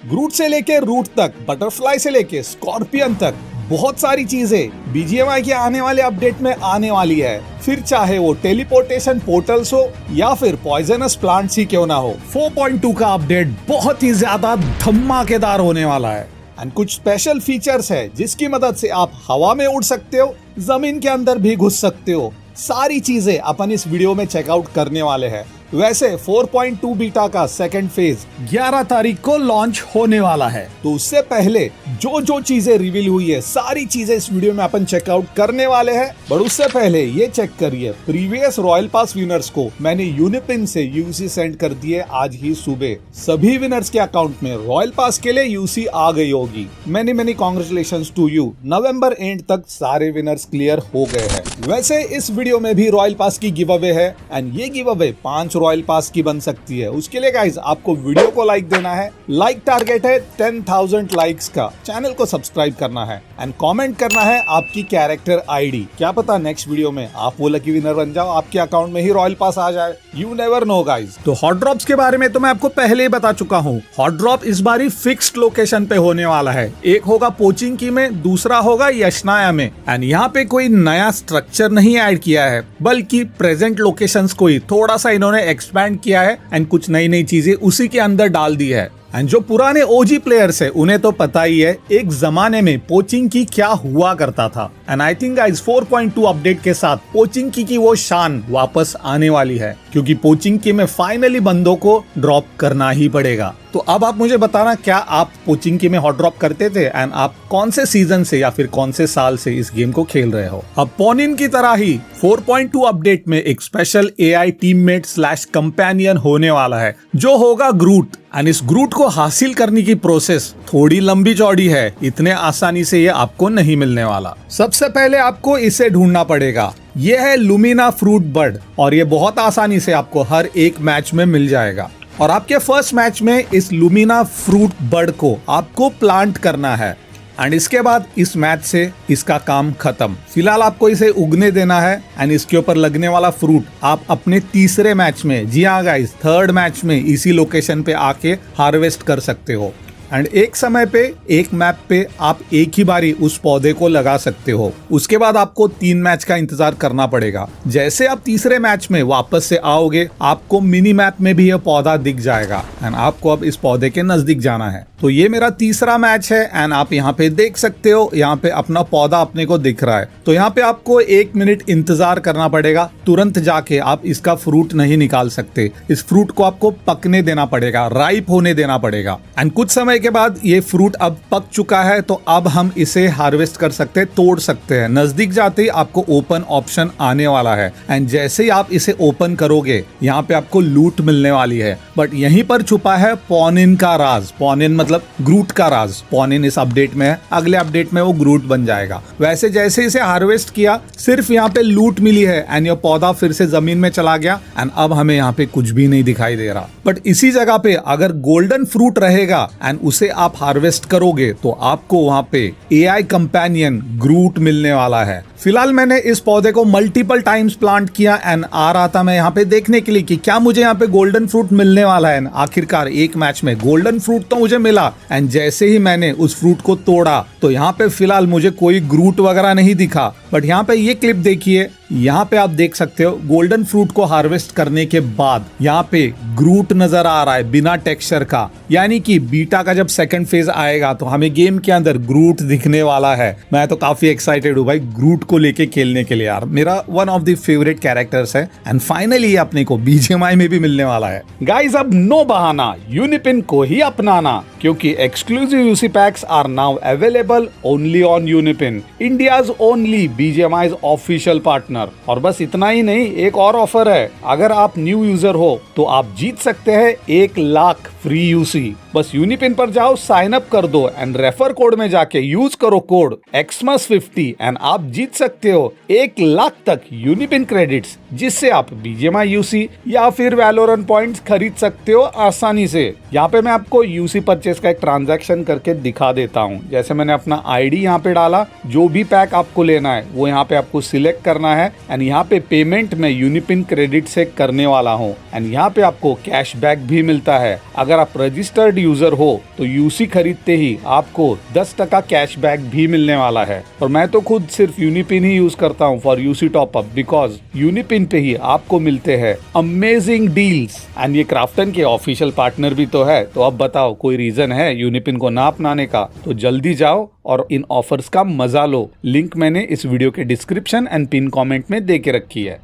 ग्रूट से लेके रूट तक, बटरफ्लाई से लेके स्कॉर्पियन तक बहुत सारी चीजें बीजीएमआई के आने वाले अपडेट में आने वाली है। फिर चाहे वो टेलीपोर्टेशन पोर्टल्स हो या फिर पॉइजनस प्लांट्स ही क्यों ना हो, 4.2 का अपडेट बहुत ही ज्यादा धमाकेदार होने वाला है। एंड कुछ स्पेशल फीचर्स है जिसकी मदद से आप हवा में उड़ सकते हो, जमीन के अंदर भी घुस सकते हो। सारी चीजें अपन इस वीडियो में चेकआउट करने वाले हैं। वैसे 4.2 बीटा का सेकंड फेज 11 तारीख को लॉन्च होने वाला है, तो उससे पहले जो जो चीजें रिवील हुई है सारी चीजें इस वीडियो में अपन चेकआउट करने वाले हैं। पर उससे पहले ये चेक करिए, प्रीवियस रॉयल पास विनर्स को मैंने यूनिपिन से यूसी सेंड कर दिए आज ही सुबह। सभी विनर्स के अकाउंट में रॉयल पास के लिए यूसी आ गई होगी। Many congratulations to you. नवंबर एंड तक सारे विनर्स क्लियर हो गए हैं। वैसे इस वीडियो में भी रॉयल पास की गिव अवे है एंड ये गिव अवे 5 रॉयल पास की बन सकती है। उसके लिए गाइस आपको वीडियो को लाइक देना है। लाइक टारगेट है 10,000 लाइक्स का। चैनल को सब्सक्राइब करना है एंड कमेंट करना है आपकी कैरेक्टर आईडी। क्या पता नेक्स्ट वीडियो में आप वो लकी विनर बन जाओ, आपके अकाउंट में ही रॉयल पास आ जाए। You never know guys. तो हॉट ड्रॉप्स के बारे में तो मैं आपको पहले ही बता चुका हूँ। हॉट ड्रॉप इस बारी फिक्स्ड लोकेशन पे होने वाला है। एक होगा पोचिंकी में, दूसरा होगा यशनाया में। एंड यहाँ पे कोई नया स्ट्रक्चर नहीं ऐड किया है, बल्कि प्रेजेंट लोकेशंस को ही थोड़ा सा इन्होंने एक्सपैंड किया है एंड कुछ नई नई चीजें उसी के अंदर डाल दी है। एंड जो पुराने ओजी प्लेयर्स है उन्हें तो पता ही है एक जमाने में पोचिंकी क्या हुआ करता था। And I think guys 4.2 update के साथ पोचिंकी की वो शान वापस आने वाली है, क्योंकि पोचिंकी में फाइनली बंदों को ड्रॉप करना ही पड़ेगा। तो अब आप मुझे बताना, क्या आप पोचिंकी में हॉट ड्रॉप करते थे एंड आप कौन से सीजन से या फिर कौन से साल से इस गेम को खेल रहे हो। अब पोनिन की तरह ही 4.2 अपडेट में एक स्पेशल एआई टीममेट / कंपेनियन होने वाला है जो होगा ग्रूट। एंड इस ग्रूट को हासिल करने की प्रोसेस थोड़ी लंबी चौड़ी है, इतने आसानी से ये आपको नहीं मिलने वाला। सबसे पहले आपको इसे ढूंढना पड़ेगा। ये है लुमिना फ्रूट बर्ड और ये बहुत आसानी से आपको हर एक मैच में मिल जाएगा। और आपके फर्स्ट मैच में इस लुमिना फ्रूट बर्ड को आपको प्लांट करना है एंड इसके बाद इस मैच से इसका काम खत्म। फिलहाल आपको इसे उगने देना है एंड इसके ऊपर लगने वाला फ्रूट आप अपने तीसरे मैच में, जी हाँ गाइस, थर्ड मैच में इसी लोकेशन पे आके हार्वेस्ट कर सकते हो। एंड एक समय पे एक मैप पे आप एक ही बारी उस पौधे को लगा सकते हो। उसके बाद आपको 3 मैच का इंतजार करना पड़ेगा। जैसे आप तीसरे मैच में वापस से आओगे, आपको मिनी मैप में भी यह पौधा दिख जाएगा एंड आपको अब इस पौधे के नजदीक जाना है। तो ये मेरा तीसरा मैच है एंड आप यहाँ पे देख सकते हो, यहाँ पे अपना पौधा अपने को दिख रहा है। तो यहाँ पे आपको 1 मिनट इंतजार करना पड़ेगा। तुरंत जाके आप इसका फ्रूट नहीं निकाल सकते। इस फ्रूट को आपको पकने देना पड़ेगा, राइप होने देना पड़ेगा। एंड कुछ समय के बाद ये फ्रूट अब पक चुका है, तो अब हम इसे हार्वेस्ट कर सकते हैं, तोड़ सकते हैं। नजदीक जाते ही आपको ओपन ऑप्शन आने वाला है एंड जैसे ही आप इसे ओपन करोगे, यहाँ पे आपको लूट मिलने वाली है। बट यहीं पर छुपा है पॉनिन का राज। पॉनिन मतलब ग्रूट का राज। पॉनिन इस अपडेट में है, अगले अपडेट में वो ग्रूट बन जाएगा। वैसे जैसे इसे हार्वेस्ट किया, सिर्फ यहाँ पे लूट मिली है एंड ये पौधा फिर से जमीन में चला गया एंड अब हमें यहाँ पे कुछ भी नहीं दिखाई दे रहा। बट इसी जगह पे अगर गोल्डन फ्रूट रहेगा एंड उसे आप हार्वेस्ट करोगे, तो आपको वहां पे एआई कंपेनियन ग्रूट मिलने वाला है। फिलहाल मैंने इस पौधे को मल्टीपल टाइम्स प्लांट किया एंड आ रहा था मैं यहाँ पे देखने के लिए कि क्या मुझे यहाँ पे गोल्डन फ्रूट मिलने वाला है। आखिरकार एक मैच में गोल्डन फ्रूट तो मुझे मिला एंड जैसे ही मैंने उस फ्रूट को तोड़ा, तो यहाँ पे फिलहाल मुझे कोई ग्रूट वगैरह नहीं दिखा। बट यहाँ पे ये क्लिप देखिए, यहाँ पे आप देख सकते हो गोल्डन फ्रूट को हार्वेस्ट करने के बाद यहाँ पे ग्रूट नजर आ रहा है बिना टेक्सचर का। यानी कि बीटा का जब सेकंड फेज आएगा तो हमें गेम के अंदर ग्रूट दिखने वाला है। मैं तो काफी एक्साइटेड हूँ भाई ग्रूट को लेके खेलने के लिए। यार मेरा one of the favourite characters है एंड फाइनली अपने को बीजीएमआई में भी मिलने वाला है। गाइस अब नो बहाना, यूनिपिन को ही अपनाना, क्योंकि exclusive UC packs are now available only on UniPin, India's only BGMI official partner. और बस इतना ही नहीं, एक और ऑफर है। अगर आप न्यू यूजर हो तो आप जीत सकते हैं 1 लाख फ्री यूसी। बस यूनिपिन पर जाओ, साइन अप कर दो एंड रेफर कोड में जाके यूज करो कोड XMAS50 एंड आप जीत सकते हो 1 लाख तक यूनिपिन क्रेडिट्स, जिससे आप बीजीएमआई यूसी या फिर वैलोरेंट पॉइंट्स खरीद सकते हो आसानी से। यहाँ पे मैं आपको यूसी परचेस का एक ट्रांजैक्शन करके दिखा देता हूँ। जैसे मैंने अपना आईडी यहाँ पे डाला, जो भी पैक आपको लेना है वो यहाँ पे आपको सिलेक्ट करना है एंड यहाँ पे पेमेंट में यूनिपिन क्रेडिट से करने वाला हूँ एंड यहाँ पे आपको कैशबैक भी मिलता है। अगर आप रजिस्टर्ड यूजर हो तो यूसी खरीदते ही आपको 10% कैशबैक भी मिलने वाला है। और मैं तो खुद सिर्फ यूनिपिन ही यूज करता हूँ for UC top up, because UniPin पे ही आपको मिलते हैं अमेजिंग डील्स। एंड ये क्राफ्टन के ऑफिशियल पार्टनर भी तो है, तो अब बताओ कोई रीजन है यूनिपिन को ना अपनाने का? तो जल्दी जाओ और इन ऑफर्स का मजा लो। लिंक मैंने इस वीडियो के डिस्क्रिप्शन एंड पिन कमेंट में दे के रखी है।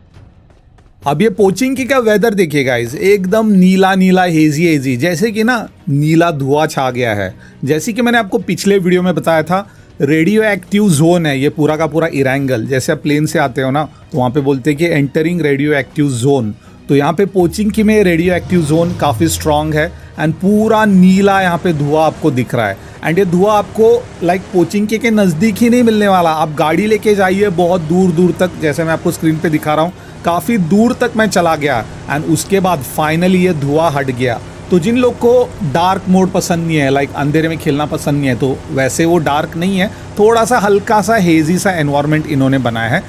अब ये पोचिंकी का वेदर देखिए गाइस, एकदम नीला नीला हेजी हेजी, जैसे कि ना नीला धुआं छा गया है। जैसे कि मैंने आपको पिछले वीडियो में बताया था, रेडियो एक्टिव जोन है ये पूरा का पूरा इरैंगल। जैसे आप प्लेन से आते हो ना, तो वहाँ पे बोलते हैं कि एंटरिंग रेडियो एक्टिव जोन। तो यहाँ पे पोचिंकी में रेडियो एक्टिव जोन काफ़ी स्ट्रांग है एंड पूरा नीला यहाँ पे धुआं आपको दिख रहा है। एंड ये धुआं आपको लाइक पोचिंकी के नज़दीक ही नहीं मिलने वाला, आप गाड़ी लेके जाइए बहुत दूर दूर तक। जैसे मैं आपको स्क्रीन पे दिखा रहा हूँ, काफ़ी दूर तक मैं चला गया एंड उसके बाद फाइनली ये धुआं हट गया। तो जिन लोग को डार्क मोड पसंद नहीं है, लाइक अंधेरे में खेलना पसंद नहीं है, तो वैसे वो डार्क नहीं है, थोड़ा सा हल्का सा हेजी सा एनवायरनमेंट इन्होंने बनाया है।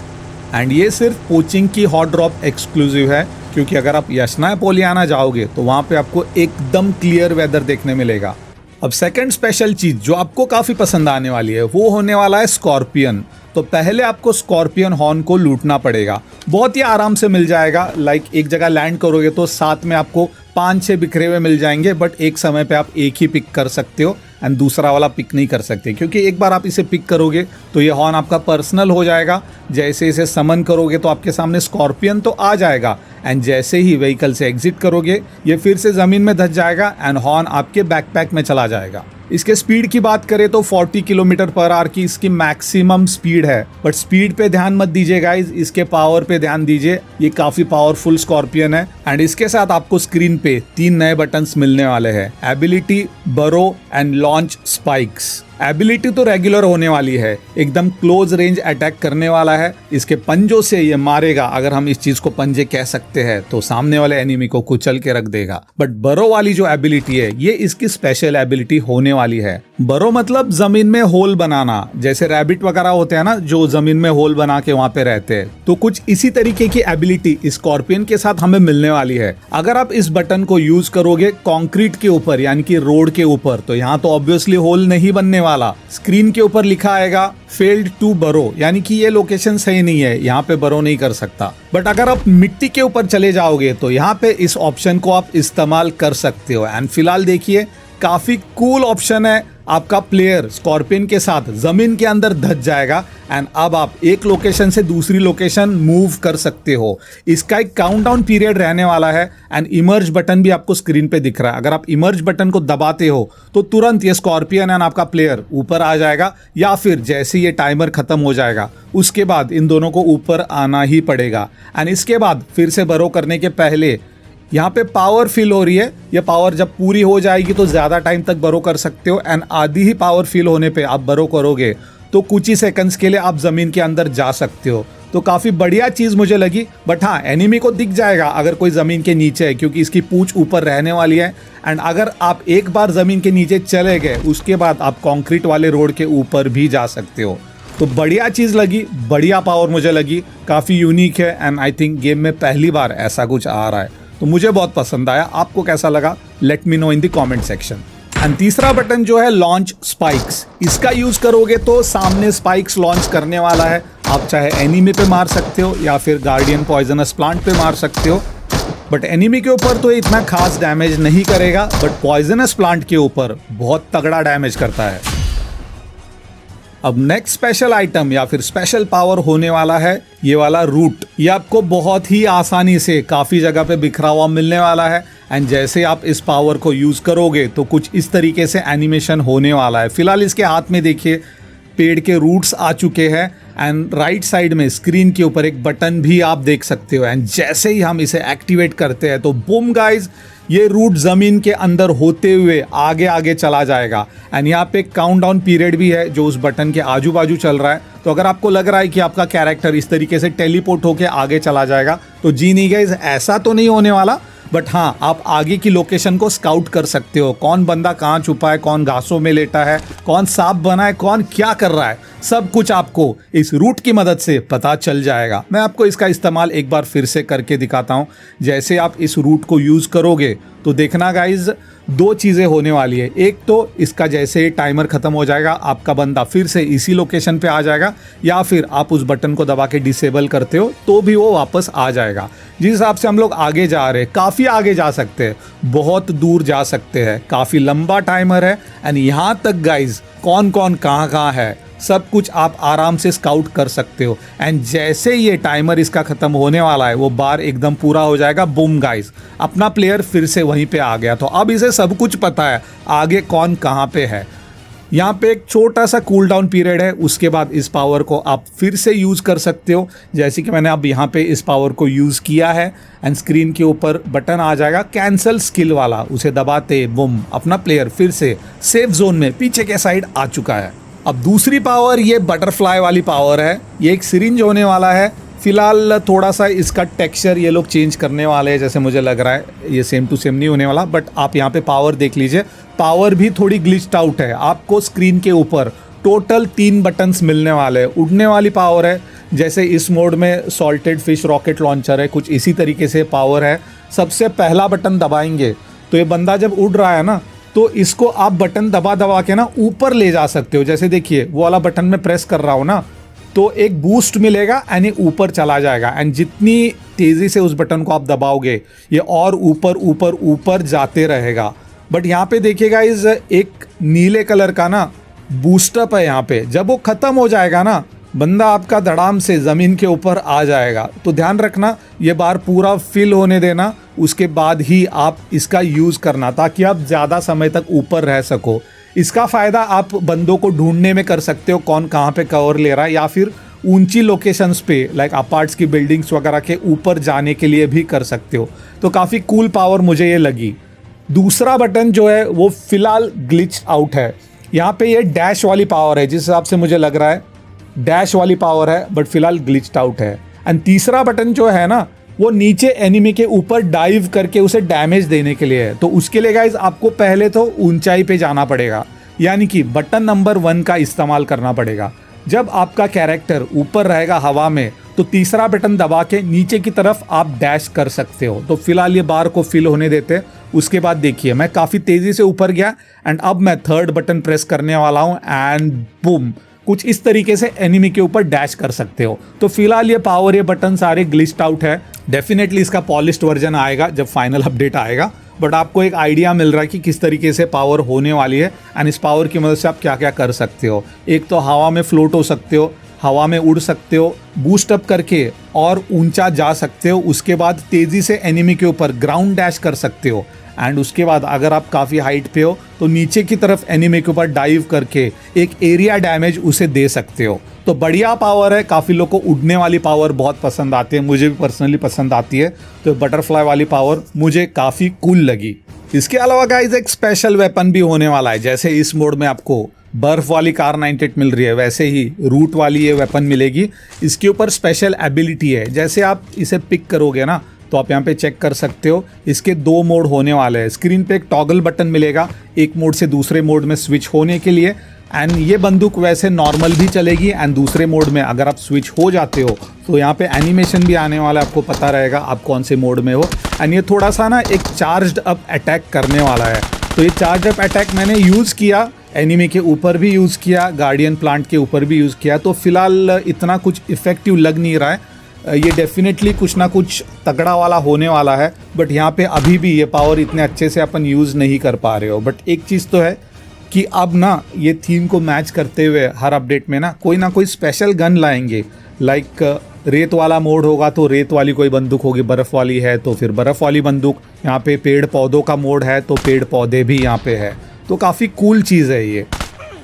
एंड ये सिर्फ पोचिंकी हॉट ड्रॉप एक्सक्लूसिव है, क्योंकि अगर आप यशनाय पोलियाना जाओगे तो वहाँ पे आपको एकदम क्लियर वेदर देखने मिलेगा। अब सेकंड स्पेशल चीज़ जो आपको काफ़ी पसंद आने वाली है वो होने वाला है स्कॉर्पियन। तो पहले आपको स्कॉर्पियन हॉर्न को लूटना पड़ेगा, बहुत ही आराम से मिल जाएगा। लाइक एक जगह लैंड करोगे तो साथ में आपको 5-6 बिखरे हुए मिल जाएंगे, बट एक समय पे आप एक ही पिक कर सकते हो एंड दूसरा वाला पिक नहीं कर सकते, क्योंकि एक बार आप इसे पिक करोगे तो ये हॉर्न आपका पर्सनल हो जाएगा। जैसे इसे समन करोगे तो आपके सामने स्कॉर्पियन तो आ जाएगा एंड जैसे ही व्हीकल से एग्जिट करोगे ये फिर से ज़मीन में धंस जाएगा एंड हॉर्न आपके बैकपैक में चला जाएगा। इसके स्पीड की बात करें तो 40 किलोमीटर पर आवर की इसकी मैक्सिमम स्पीड है, बट स्पीड पे ध्यान मत दीजिए गाइज, इसके पावर पे ध्यान दीजिए। ये काफी पावरफुल स्कॉर्पियन है एंड इसके साथ आपको स्क्रीन पे 3 नए बटन्स मिलने वाले हैं, एबिलिटी, बरो एंड लॉन्च स्पाइक्स। एबिलिटी तो रेगुलर होने वाली है, एकदम क्लोज रेंज अटैक करने वाला है। इसके पंजों से ये मारेगा, अगर हम इस चीज को पंजे कह सकते हैं, तो सामने वाले एनिमी को कुचल के रख देगा। बट बरो वाली जो एबिलिटी है ये इसकी स्पेशल एबिलिटी होने वाली है। बरो मतलब जमीन में होल बनाना, जैसे रैबिट वगैरह होते हैं ना जो जमीन में होल बना के वहां पे रहते हैं, तो कुछ इसी तरीके की एबिलिटी स्कॉर्पियन के साथ हमें मिलने वाली है। अगर आप इस बटन को यूज करोगे कंक्रीट के ऊपर यानी कि रोड के ऊपर, तो यहाँ तो ऑब्वियसली होल नहीं बनने वाला। स्क्रीन के ऊपर लिखा आएगा फेल्ड टू बरो, यानी कि ये लोकेशन सही नहीं है, यहाँ पे बरो नहीं कर सकता। बट अगर आप मिट्टी के ऊपर चले जाओगे तो यहाँ पे इस ऑप्शन को आप इस्तेमाल कर सकते हो। एंड फिलहाल देखिए काफी कूल ऑप्शन है, आपका प्लेयर स्कॉर्पियन के साथ जमीन के अंदर धंस जाएगा एंड अब आप एक लोकेशन से दूसरी लोकेशन मूव कर सकते हो। इसका एक काउंटडाउन पीरियड रहने वाला है एंड इमर्ज बटन भी आपको स्क्रीन पे दिख रहा है। अगर आप इमर्ज बटन को दबाते हो तो तुरंत ये स्कॉर्पियन एंड आपका प्लेयर ऊपर आ जाएगा, या फिर जैसे ये टाइमर खत्म हो जाएगा उसके बाद इन दोनों को ऊपर आना ही पड़ेगा। एंड इसके बाद फिर से बरो करने के पहले यहाँ पे पावर फिल हो रही है, ये पावर जब पूरी हो जाएगी तो ज़्यादा टाइम तक बरो कर सकते हो एंड आधी ही पावर फिल होने पे आप बरो करोगे तो कुछ ही सेकंड्स के लिए आप ज़मीन के अंदर जा सकते हो। तो काफ़ी बढ़िया चीज़ मुझे लगी। बट हाँ, एनिमी को दिख जाएगा अगर कोई ज़मीन के नीचे है, क्योंकि इसकी पूंछ ऊपर रहने वाली है। एंड अगर आप एक बार ज़मीन के नीचे चले गए उसके बाद आप कॉन्क्रीट वाले रोड के ऊपर भी जा सकते हो। तो बढ़िया चीज़ लगी, बढ़िया पावर मुझे लगी, काफ़ी यूनिक है एंड आई थिंक गेम में पहली बार ऐसा कुछ आ रहा है, तो मुझे बहुत पसंद आया। आपको कैसा लगा let me know in the comment section. And तीसरा बटन जो है लॉन्च स्पाइक्स, इसका यूज करोगे तो सामने स्पाइक्स लॉन्च करने वाला है। आप चाहे एनिमी पे मार सकते हो या फिर गार्डियन पॉइजनस प्लांट पे मार सकते हो, बट एनिमी के ऊपर तो इतना खास डैमेज नहीं करेगा, बट पॉइजनस प्लांट के ऊपर बहुत तगड़ा डैमेज करता है। अब नेक्स्ट स्पेशल आइटम या फिर स्पेशल पावर होने वाला है ये वाला रूट। ये आपको बहुत ही आसानी से काफ़ी जगह पे बिखरा हुआ मिलने वाला है एंड जैसे आप इस पावर को यूज़ करोगे तो कुछ इस तरीके से एनिमेशन होने वाला है। फिलहाल इसके हाथ में देखिए पेड़ के रूट्स आ चुके हैं एंड राइट साइड में स्क्रीन के ऊपर एक बटन भी आप देख सकते हो एंड जैसे ही हम इसे एक्टिवेट करते हैं तो बूम गाइज, ये रूट जमीन के अंदर होते हुए आगे आगे चला जाएगा। एंड यहाँ पे काउंटडाउन पीरियड भी है जो उस बटन के आजू बाजू चल रहा है। तो अगर आपको लग रहा है कि आपका कैरेक्टर इस तरीके से टेलीपोर्ट होके आगे चला जाएगा, तो जी नहीं गाइज, ऐसा तो नहीं होने वाला। बट हाँ, आप आगे की लोकेशन को स्काउट कर सकते हो, कौन बंदा कहाँ छुपा है, कौन घासों में लेटा है, कौन सांप बना है, कौन क्या कर रहा है, सब कुछ आपको इस रूट की मदद से पता चल जाएगा। मैं आपको इसका इस्तेमाल एक बार फिर से करके दिखाता हूँ। जैसे आप इस रूट को यूज़ करोगे तो देखना गाइज, दो चीज़ें होने वाली है। एक तो इसका जैसे ही टाइमर ख़त्म हो जाएगा आपका बंदा फिर से इसी लोकेशन पे आ जाएगा, या फिर आप उस बटन को दबा के डिसेबल करते हो तो भी वो वापस आ जाएगा। जिस हिसाब से हम लोग आगे जा रहे हैं, काफ़ी आगे जा सकते हैं, बहुत दूर जा सकते हैं, काफ़ी लंबा टाइमर है। एंड यहाँ तक गाइज कौन कौन कहाँ कहाँ है सब कुछ आप आराम से स्काउट कर सकते हो। एंड जैसे ये टाइमर इसका ख़त्म होने वाला है वो बार एकदम पूरा हो जाएगा, बूम गाइस, अपना प्लेयर फिर से वहीं पे आ गया। तो अब इसे सब कुछ पता है आगे कौन कहाँ पे है। यहाँ पे एक छोटा सा कूल डाउन पीरियड है, उसके बाद इस पावर को आप फिर से यूज़ कर सकते हो। जैसे कि मैंने अब यहाँ पे इस पावर को यूज़ किया है एंड स्क्रीन के ऊपर बटन आ जाएगा कैंसल स्किल वाला, उसे दबाते बूम अपना प्लेयर फिर से सेफ जोन में पीछे के साइड आ चुका है। अब दूसरी पावर ये बटरफ्लाई वाली पावर है, ये एक सिरिंज होने वाला है। फिलहाल थोड़ा सा इसका टेक्सचर ये लोग चेंज करने वाले हैं, जैसे मुझे लग रहा है ये सेम टू सेम नहीं होने वाला। बट आप यहाँ पे पावर देख लीजिए, पावर भी थोड़ी ग्लिच्ड आउट है। आपको स्क्रीन के ऊपर टोटल 3 बटन्स मिलने वाले हैं। उड़ने वाली पावर है, जैसे इस मोड में सॉल्टेड फिश रॉकेट लॉन्चर है, कुछ इसी तरीके से पावर है। सबसे पहला बटन दबाएंगे तो ये बंदा जब उड़ रहा है ना, तो इसको आप बटन दबा दबा के ना ऊपर ले जा सकते हो। जैसे देखिए वो वाला बटन में प्रेस कर रहा हूँ ना, तो एक बूस्ट मिलेगा एंड ये ऊपर चला जाएगा। एंड जितनी तेज़ी से उस बटन को आप दबाओगे ये और ऊपर ऊपर ऊपर जाते रहेगा। बट यहाँ पे देखिएगा इस एक नीले कलर का ना बूस्टअप है यहाँ पे, जब वो ख़त्म हो जाएगा ना बंदा आपका धड़ाम से ज़मीन के ऊपर आ जाएगा। तो ध्यान रखना ये बार पूरा फिल होने देना, उसके बाद ही आप इसका यूज़ करना ताकि आप ज़्यादा समय तक ऊपर रह सको। इसका फ़ायदा आप बंदों को ढूंढने में कर सकते हो, कौन कहाँ पे कवर ले रहा है, या फिर ऊंची लोकेशंस पे लाइक अपार्ट्स की बिल्डिंग्स वगैरह के ऊपर जाने के लिए भी कर सकते हो। तो काफ़ी कूल पावर मुझे ये लगी। दूसरा बटन जो है वो फ़िलहाल ग्लिच आउट है। यहाँ पे ये डैश वाली पावर है, जिस हिसाब से मुझे लग रहा है डैश वाली पावर है, बट फिलहाल ग्लिच्ड आउट है। एंड तीसरा बटन जो है ना वो नीचे एनिमी के ऊपर डाइव करके उसे डैमेज देने के लिए है। तो उसके लिए गाइज आपको पहले तो ऊंचाई पे जाना पड़ेगा, यानी कि बटन नंबर 1 का इस्तेमाल करना पड़ेगा। जब आपका कैरेक्टर ऊपर रहेगा हवा में तो तीसरा बटन दबा के नीचे की तरफ आप डैश कर सकते हो। तो फिलहाल ये बार को फिल होने देते, उसके बाद देखिए मैं काफ़ी तेज़ी से ऊपर गया एंड अब मैं थर्ड बटन प्रेस करने वाला हूँ एंड बूम, कुछ इस तरीके से एनिमी के ऊपर डैश कर सकते हो। तो फिलहाल ये पावर, ये बटन सारे ग्लिच्ड आउट है। डेफिनेटली इसका पॉलिश्ड वर्जन आएगा जब फाइनल अपडेट आएगा, बट आपको एक आइडिया मिल रहा है कि किस तरीके से पावर होने वाली है एंड इस पावर की मदद से आप क्या क्या कर सकते हो। एक तो हवा में फ्लोट हो सकते हो, हवा में उड़ सकते हो, बूस्ट अप करके और ऊंचा जा सकते हो। उसके बाद तेज़ी से एनिमी के ऊपर ग्राउंड डैश कर सकते हो एंड उसके बाद अगर आप काफ़ी हाइट पे हो तो नीचे की तरफ एनिमी के ऊपर डाइव करके एक एरिया डैमेज उसे दे सकते हो। तो बढ़िया पावर है। काफ़ी लोग को उड़ने वाली पावर बहुत पसंद आती है, मुझे भी पर्सनली पसंद आती है। तो बटरफ्लाई वाली पावर मुझे काफ़ी कूल लगी। इसके अलावा गाइस एक स्पेशल वेपन भी होने वाला है। जैसे इस मोड में आपको बर्फ वाली कार 98 मिल रही है, वैसे ही रूट वाली ये वेपन मिलेगी। इसके ऊपर स्पेशल एबिलिटी है, जैसे आप इसे पिक करोगे ना तो आप यहाँ पे चेक कर सकते हो इसके 2 मोड होने वाले हैं। स्क्रीन पे एक टॉगल बटन मिलेगा एक मोड से दूसरे मोड में स्विच होने के लिए। एंड ये बंदूक वैसे नॉर्मल भी चलेगी एंड दूसरे मोड में अगर आप स्विच हो जाते हो तो यहाँ पे एनिमेशन भी आने वाला है, आपको पता रहेगा आप कौन से मोड में हो। एंड ये थोड़ा सा ना एक चार्ज्ड अप अटैक करने वाला है। तो ये चार्ज अप अटैक मैंने यूज़ किया, एनिमी के ऊपर भी यूज़ किया, गार्डियन प्लांट के ऊपर भी यूज़ किया। तो फिलहाल इतना कुछ इफेक्टिव लग नहीं रहा है। ये डेफिनेटली कुछ ना कुछ तगड़ा वाला होने वाला है, बट यहाँ पे अभी भी ये पावर इतने अच्छे से अपन यूज़ नहीं कर पा रहे हो। बट एक चीज़ तो है कि अब ना ये थीम को मैच करते हुए हर अपडेट में ना कोई स्पेशल गन लाएंगे। लाइक रेत वाला मोड होगा तो रेत वाली कोई बंदूक होगी, बर्फ़ वाली है तो फिर बर्फ़ वाली बंदूक, यहाँ पे पेड़ पौधों का मोड है तो पेड़ पौधे भी यहाँ पे है। तो काफ़ी कूल चीज़ है ये।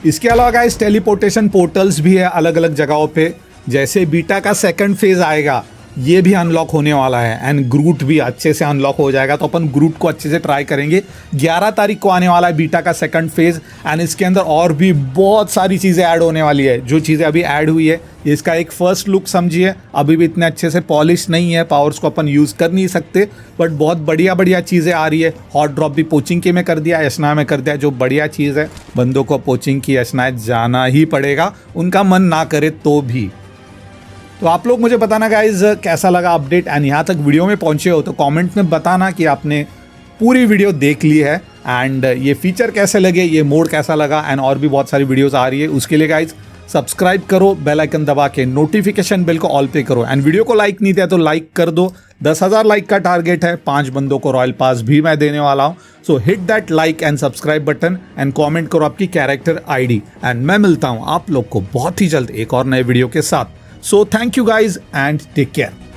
इसके अलावा गाइस टेलीपोर्टेशन पोर्टल्स भी है अलग अलग जगहों पे। जैसे बीटा का सेकंड फेज़ आएगा ये भी अनलॉक होने वाला है एंड ग्रूट भी अच्छे से अनलॉक हो जाएगा। तो अपन ग्रूट को अच्छे से ट्राई करेंगे। 11 तारीख को आने वाला है बीटा का सेकंड फेज़ एंड इसके अंदर और भी बहुत सारी चीज़ें ऐड होने वाली है। जो चीज़ें अभी ऐड हुई है इसका एक फ़र्स्ट लुक समझिए, अभी भी इतने अच्छे से पॉलिश नहीं है, पावर्स को अपन यूज़ कर नहीं सकते, बट बहुत बढ़िया चीज़ें आ रही है। हॉट ड्रॉप भी पोचिंग के में कर दिया, यशना में कर दिया, जो बढ़िया चीज़ है। बंदों को पोचिंग की यशनाएं जाना ही पड़ेगा, उनका मन ना करे तो भी। तो आप लोग मुझे बताना गाइज कैसा लगा अपडेट एंड यहाँ तक वीडियो में पहुँचे हो तो कमेंट में बताना कि आपने पूरी वीडियो देख ली है। एंड ये फीचर कैसे लगे, ये मोड कैसा लगा, एंड और भी बहुत सारी वीडियोस आ रही है। उसके लिए गाइज सब्सक्राइब करो, बेल आइकन दबा के नोटिफिकेशन बेल को ऑल पे करो, एंड वीडियो को लाइक नहीं दिया तो लाइक कर दो। 10,000 लाइक का टारगेट है, 5 बंदों को रॉयल पास भी मैं देने वाला हूँ। सो hit that like and subscribe button and comment करो आपकी कैरेक्टर आईडी, एंड मैं मिलता हूँ आप लोग को बहुत ही जल्द एक और नए वीडियो के साथ। So thank you guys and take care.